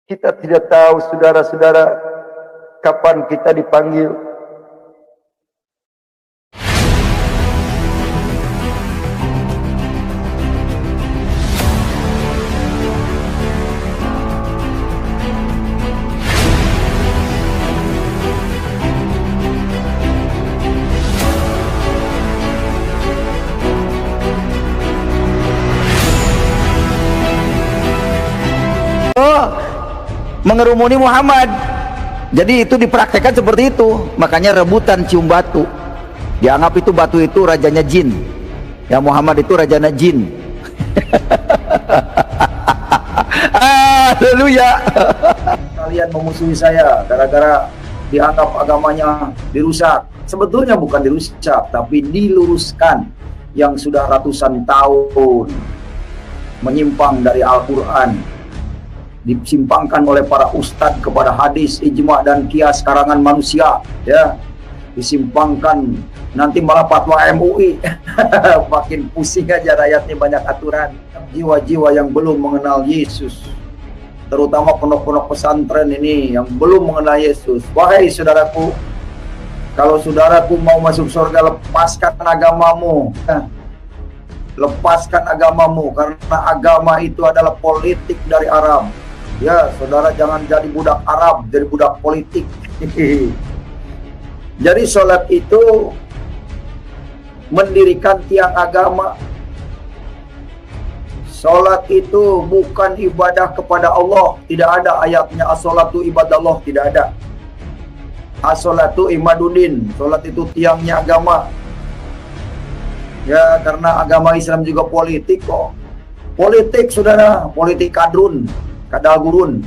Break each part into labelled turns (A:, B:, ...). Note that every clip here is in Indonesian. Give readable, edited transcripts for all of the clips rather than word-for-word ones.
A: Kita tidak tahu, saudara-saudara, kapan kita dipanggil. Mengerumuni Muhammad. Jadi itu dipraktekkan seperti itu. Makanya rebutan cium batu. Dianggap itu batu itu rajanya jin. Ya, Muhammad itu rajanya jin. Haleluya. Kalian memusuhi saya gara-gara dianggap agamanya dirusak. Sebetulnya bukan dirusak, tapi diluruskan. Yang sudah ratusan tahun menyimpang dari Al-Quran, disimpangkan oleh para ustadz kepada hadis, ijma dan kias karangan manusia, ya, disimpangkan, nanti malah fatwa MUI. Makin pusing aja rakyatnya, banyak aturan. Jiwa-jiwa yang belum mengenal Yesus, terutama pondok-pondok pesantren ini yang belum mengenal Yesus. Wahai saudaraku, kalau saudaraku mau masuk surga, lepaskan agamamu. Lepaskan agamamu, karena agama itu adalah politik dari Arab. Ya, saudara, jangan jadi budak Arab, jadi budak politik. Jadi sholat itu mendirikan tiang agama. Sholat itu bukan ibadah kepada Allah. Tidak ada ayatnya as-sholatu ibadallah, tidak ada. As-sholatu imaduddin, sholat itu tiangnya agama. Ya, karena agama Islam juga politik kok. Politik, saudara, politik kadrun, kadal gurun.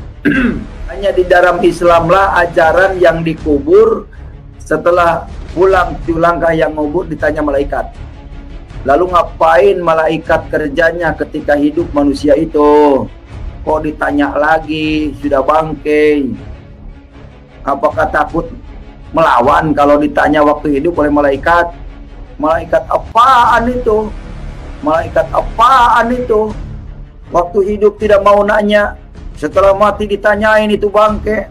A: Hanya di dalam Islamlah ajaran yang dikubur setelah pulang langkah yang ngubur ditanya malaikat. Lalu ngapain malaikat kerjanya ketika hidup manusia itu? Kok ditanya lagi, sudah bangkai? Apakah takut melawan kalau ditanya waktu hidup oleh malaikat? Malaikat apaan itu? Malaikat apaan itu? Waktu hidup tidak mau nanya, setelah mati ditanyain itu bangke.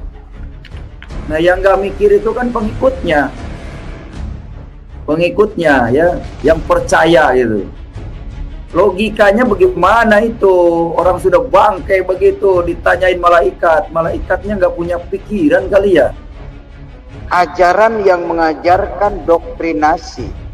A: Nah, yang gak mikir itu kan pengikutnya. Pengikutnya, ya, yang percaya gitu. Logikanya bagaimana itu? Orang sudah bangke begitu ditanyain malaikat. Malaikatnya gak punya pikiran kali ya?
B: Ajaran yang mengajarkan doktrinasi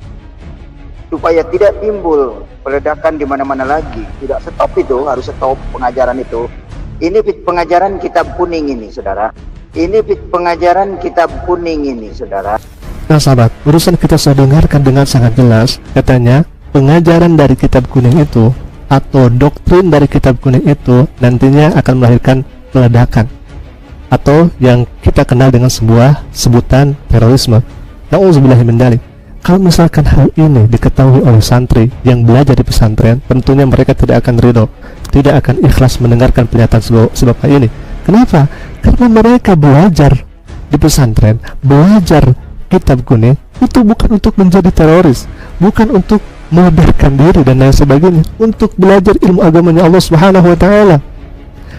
B: supaya tidak timbul peledakan di mana-mana lagi. Tidak stop itu, harus stop pengajaran itu. Ini pengajaran kitab kuning ini, saudara. Ini pengajaran kitab kuning ini, saudara.
C: Nah, sahabat, urusan kita sudah dengarkan dengan sangat jelas. Katanya, pengajaran dari kitab kuning itu atau doktrin dari kitab kuning itu nantinya akan melahirkan peledakan atau yang kita kenal dengan sebuah sebutan terorisme. Nauzubillahi min dzalik. Kalau misalkan hal ini diketahui oleh santri yang belajar di pesantren, tentunya mereka tidak akan ridho, tidak akan ikhlas mendengarkan pernyataan sebab ini. Kenapa? Karena mereka belajar di pesantren, belajar kitab kuning itu bukan untuk menjadi teroris, bukan untuk meledakan diri dan lain sebagainya, untuk belajar ilmu agamanya Allah Subhanahu wa taala.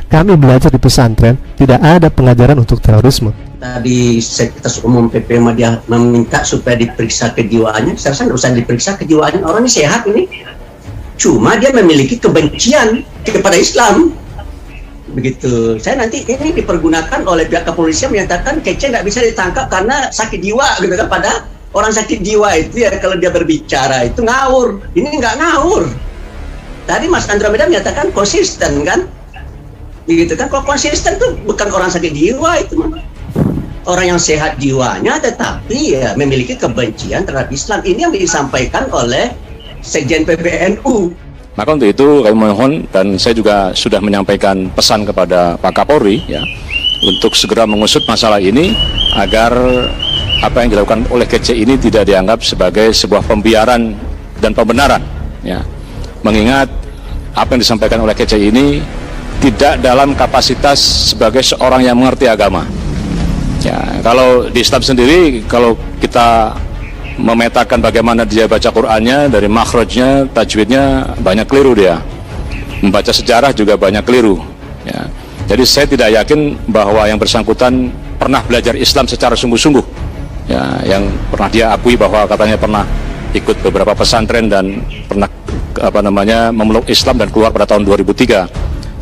C: Kami belajar di pesantren, tidak ada pengajaran untuk terorisme.
D: Tadi Sekretaris Umum PP dia meminta supaya diperiksa kejiwaannya. Saya rasa nggak usah diperiksa kejiwaannya, orang ini sehat ini. Cuma dia memiliki kebencian kepada Islam. Begitu. Saya nanti ini dipergunakan oleh pihak kepolisian menyatakan Kece nggak bisa ditangkap karena sakit jiwa, gitu kan. Pada orang sakit jiwa itu ya kalau dia berbicara itu ngawur. Ini nggak ngawur. Tadi Mas Andromeda menyatakan konsisten kan? Begitu kan, kalau konsisten tuh bukan orang sakit jiwa itu, orang yang sehat jiwanya tetapi ya memiliki kebencian terhadap Islam. Ini yang disampaikan oleh Sekjen PBNU.
E: Maka untuk itu kami mohon, dan saya juga sudah menyampaikan pesan kepada Pak Kapolri ya, untuk segera mengusut masalah ini agar apa yang dilakukan oleh Kece ini tidak dianggap sebagai sebuah pembiaran dan pembenaran ya. Mengingat apa yang disampaikan oleh Kece ini tidak dalam kapasitas sebagai seorang yang mengerti agama. Ya, kalau di Islam sendiri, kalau kita memetakan bagaimana dia baca Qur'annya, dari makhrajnya, tajwidnya banyak keliru dia. Membaca sejarah juga banyak keliru. Ya. Jadi saya tidak yakin bahwa yang bersangkutan pernah belajar Islam secara sungguh-sungguh. Ya, yang pernah dia akui bahwa katanya pernah ikut beberapa pesantren dan pernah memeluk Islam dan keluar pada tahun 2003.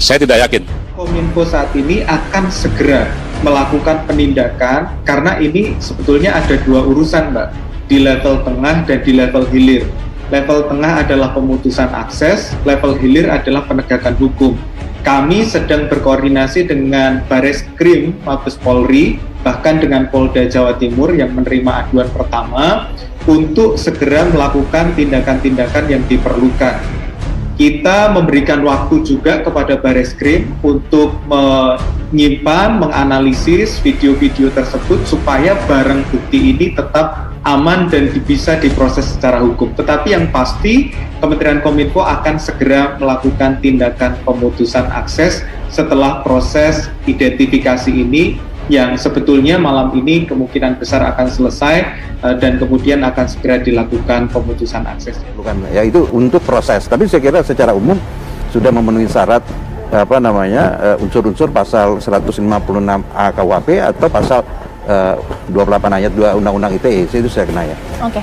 E: Saya tidak yakin.
F: Kominfo saat ini akan segera melakukan penindakan karena ini sebetulnya ada dua urusan, Mbak, di level tengah dan di level hilir. Level tengah adalah pemutusan akses, level hilir adalah penegakan hukum. Kami sedang berkoordinasi dengan Bareskrim Mabes Polri, bahkan dengan Polda Jawa Timur yang menerima aduan pertama, untuk segera melakukan tindakan-tindakan yang diperlukan. Kita memberikan waktu juga kepada Bareskrim untuk menyimpan, menganalisis video-video tersebut supaya barang bukti ini tetap aman dan bisa diproses secara hukum. Tetapi yang pasti Kementerian Kominfo akan segera melakukan tindakan pemutusan akses setelah proses identifikasi ini yang sebetulnya malam ini kemungkinan besar akan selesai dan kemudian akan segera dilakukan pemutusan akses.
G: Bukan, ya itu untuk proses. Tapi saya kira secara umum sudah memenuhi syarat unsur-unsur pasal 156A KUHP atau pasal 28 ayat 2 Undang-Undang ITE, itu saya kena ya.
H: Oke.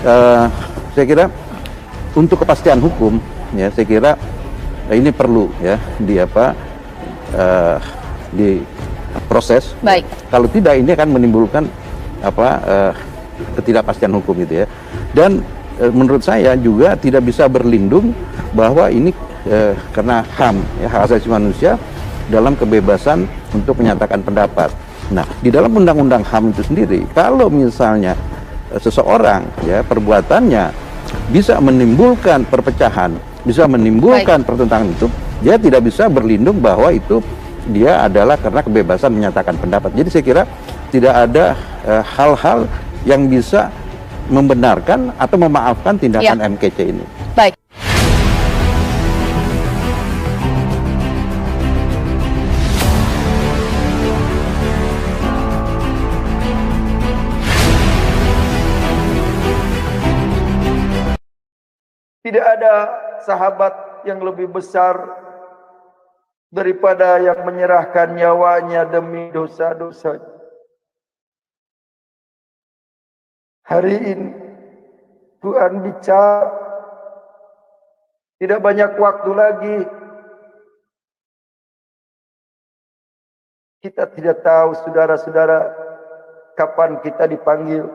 G: Saya kira untuk kepastian hukum, ya saya kira ini perlu ya diproses.
H: Baik.
G: Kalau tidak ini akan menimbulkan ketidakpastian hukum gitu ya. Dan menurut saya juga tidak bisa berlindung bahwa ini karena HAM, ya, hak asasi manusia dalam kebebasan untuk menyatakan pendapat. Nah, di dalam undang-undang HAM itu sendiri, kalau misalnya seseorang ya perbuatannya bisa menimbulkan perpecahan, bisa menimbulkan pertentangan itu, dia tidak bisa berlindung bahwa itu dia adalah karena kebebasan menyatakan pendapat. Jadi saya kira tidak ada hal-hal yang bisa membenarkan atau memaafkan tindakan MKC ini.
H: Baik.
A: Tidak ada sahabat yang lebih besar daripada yang menyerahkan nyawanya demi dosa-dosa. Hari ini Tuhan bicara, tidak banyak waktu lagi. Kita tidak tahu, saudara-saudara, kapan kita dipanggil.